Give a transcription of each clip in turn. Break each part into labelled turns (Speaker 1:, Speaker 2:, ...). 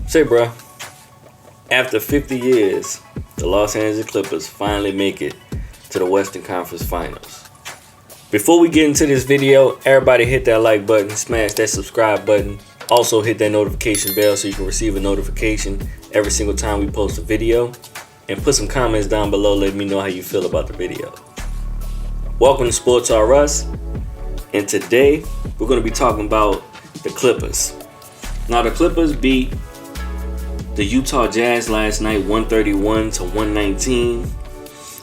Speaker 1: Say, bro, after 50 years, the Los Angeles Clippers finally make it to the Western Conference Finals. Before we get into this video, everybody hit that like button, smash that subscribe button. Also hit that notification bell so you can receive a notification every single time we post a video. And put some comments down below letting me know how you feel about the video. Welcome to Sports R Us. And today, we're going to be talking about the Clippers. Now, the Clippers beat the Utah Jazz last night 131-119.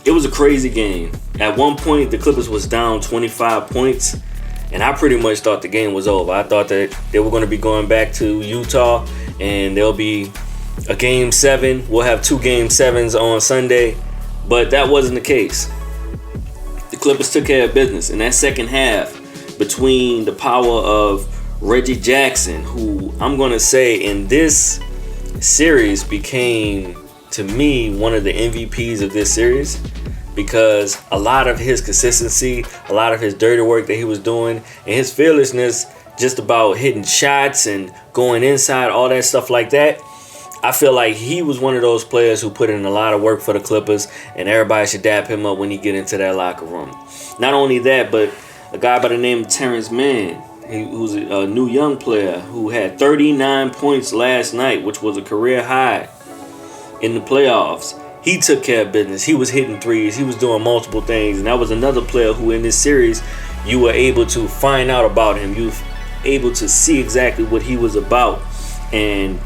Speaker 1: It was a crazy game. At one point, the Clippers was down 25 points, and I pretty much thought the game was over. I thought that they were going to be going back to Utah, and there'll be a Game 7. We'll have 2 Game 7s on Sunday, but that wasn't the case. The Clippers took care of business in that second half between the power of Reggie Jackson, who I'm going to say in this series became, to me, one of the MVPs of this series, because a lot of his consistency, a lot of his dirty work that he was doing, and his fearlessness just about hitting shots and going inside, all that stuff like that. I feel like he was one of those players who put in a lot of work for the Clippers, and everybody should dap him up when he get into that locker room. Not only that, but a guy by the name of Terrence Mann, who's a new young player who had 39 points last night, which was a career high in the playoffs. He took care of business. He was hitting threes. He was doing multiple things. And that was another player who in this series you were able to find out about him. You were able to see exactly what he was about. And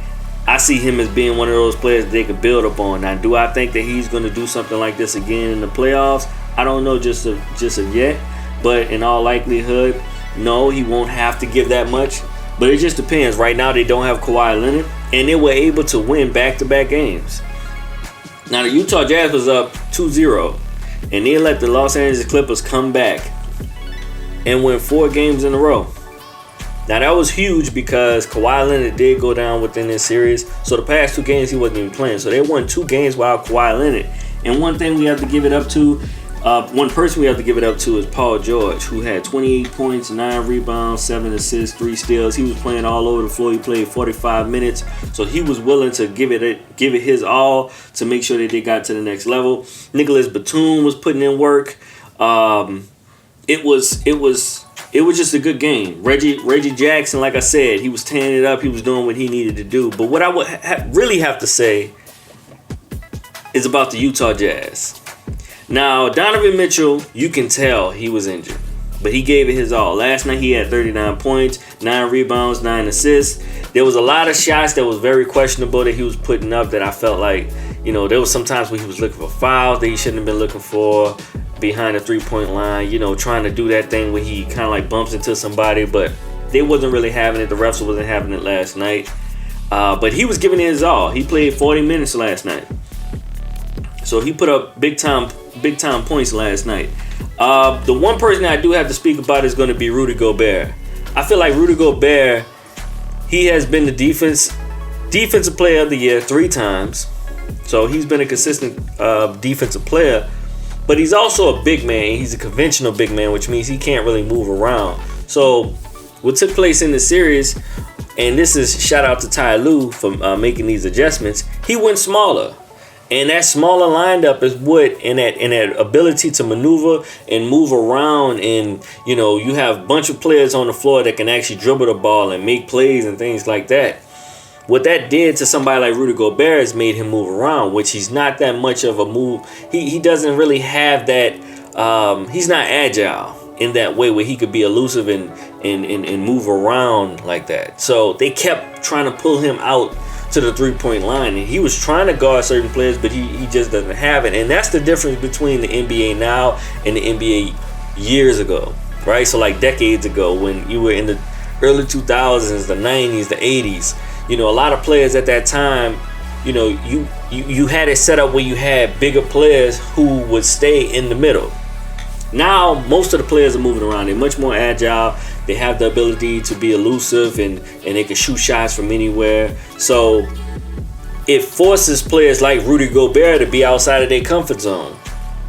Speaker 1: I see him as being one of those players that they could build upon. Now, do I think that he's going to do something like this again in the playoffs? I don't know just of yet. But in all likelihood, no, he won't have to give that much. But it just depends. Right now, they don't have Kawhi Leonard, and they were able to win back-to-back games. Now, the Utah Jazz was up 2-0, and they let the Los Angeles Clippers come back and win 4 games in a row. Now, that was huge because Kawhi Leonard did go down within this series. So the past 2 games, he wasn't even playing. So they won 2 games without Kawhi Leonard. And one thing we have to give it up to, one person we have to give it up to is Paul George, who had 28 points, 9 rebounds, 7 assists, 3 steals. He was playing all over the floor. He played 45 minutes, so he was willing to give it his all to make sure that they got to the next level. Nicholas Batum was putting in work. It was just a good game. Reggie Jackson, like I said, he was tearing it up. He was doing what he needed to do. But what I would really have to say is about the Utah Jazz. Now, Donovan Mitchell, you can tell he was injured, but he gave it his all. Last night, he had 39 points, 9 rebounds, 9 assists. There was a lot of shots that was very questionable that he was putting up that I felt like, there was some times where he was looking for fouls that he shouldn't have been looking for behind the three-point line, trying to do that thing where he kind of like bumps into somebody, but they wasn't really having it. The refs wasn't having it last night. But he was giving it his all. He played 40 minutes last night. So he put up big time points last night. The one person I do have to speak about is going to be Rudy Gobert. I feel like Rudy Gobert, he has been the defensive player of the year 3 times. So he's been a consistent defensive player. But he's also a big man. He's a conventional big man, which means he can't really move around. So what took place in the series, and this is shout out to Ty Lue for making these adjustments, he went smaller. And that smaller lineup is what, in that ability to maneuver and move around, and you have a bunch of players on the floor that can actually dribble the ball and make plays and things like that. What that did to somebody like Rudy Gobert has made him move around, which he's not that much of a move. He doesn't really have that. He's not agile in that way where he could be elusive and move around like that. So they kept trying to pull him out to the 3-point line, and he was trying to guard certain players, but he just doesn't have it. And that's the difference between the NBA now and the NBA years ago, right? So like decades ago, when you were in the early 2000s, the 90s, the 80s, a lot of players at that time, you had it set up where you had bigger players who would stay in the middle. Now, most of the players are moving around. They're much more agile. They have the ability to be elusive, and they can shoot shots from anywhere. So it forces players like Rudy Gobert to be outside of their comfort zone.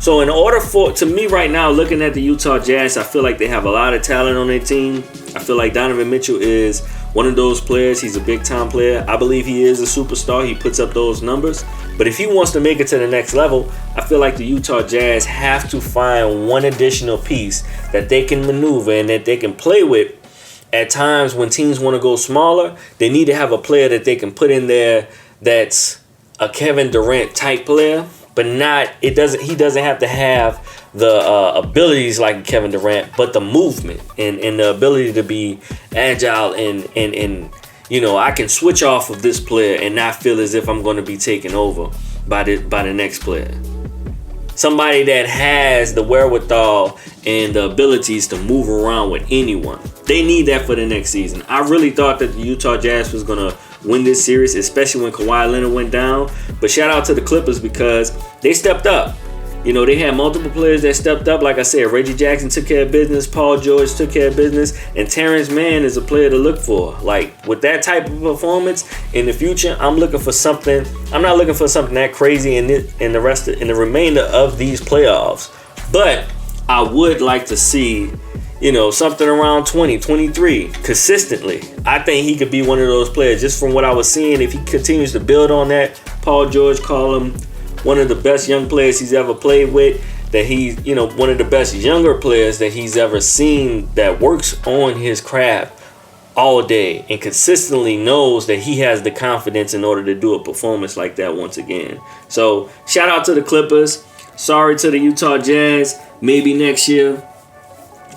Speaker 1: So in order to me right now, looking at the Utah Jazz, I feel like they have a lot of talent on their team. I feel like Donovan Mitchell is one of those players. He's a big time player. I believe he is a superstar. He puts up those numbers. But if he wants to make it to the next level, I feel like the Utah Jazz have to find one additional piece that they can maneuver and that they can play with. At times when teams want to go smaller, they need to have a player that they can put in there that's a Kevin Durant type player, but he doesn't have to have the abilities like Kevin Durant, but the movement and the ability to be agile and I can switch off of this player and not feel as if I'm going to be taken over by the next player. Somebody that has the wherewithal and the abilities to move around with anyone. They need that for the next season. I really thought that the Utah Jazz was going to win this series, especially when Kawhi Leonard went down. But shout out to the Clippers because they stepped up. They had multiple players that stepped up. Like I said, Reggie Jackson took care of business. Paul George took care of business. And Terrence Mann is a player to look for. Like, with that type of performance in the future, I'm looking for something. I'm not looking for something that crazy in the remainder of these playoffs. But I would like to see, something around 20, 23 consistently. I think he could be one of those players. Just from what I was seeing, if he continues to build on that, Paul George called him one of the best young players he's ever played with, that he's, one of the best younger players that he's ever seen that works on his craft all day and consistently knows that he has the confidence in order to do a performance like that once again. So shout out to the Clippers. Sorry to the Utah Jazz. Maybe next year.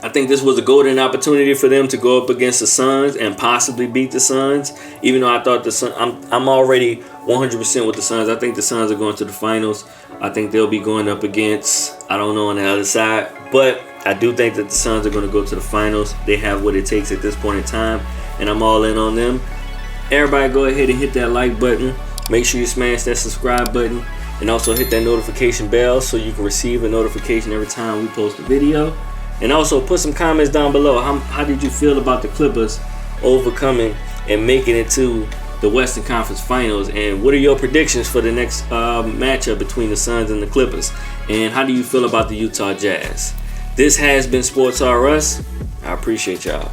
Speaker 1: I think this was a golden opportunity for them to go up against the Suns and possibly beat the Suns. Even though I thought the Suns, I'm already 100% with the Suns. I think the Suns are going to the finals. I think they'll be going up against, I don't know, on the other side. But I do think that the Suns are going to go to the finals. They have what it takes at this point in time, and I'm all in on them. Everybody go ahead and hit that like button. Make sure you smash that subscribe button. And also hit that notification bell so you can receive a notification every time we post a video. And also put some comments down below. How did you feel about the Clippers overcoming and making it to the Western Conference Finals? And what are your predictions for the next matchup between the Suns and the Clippers? And how do you feel about the Utah Jazz? This has been Sports R Us. I appreciate y'all.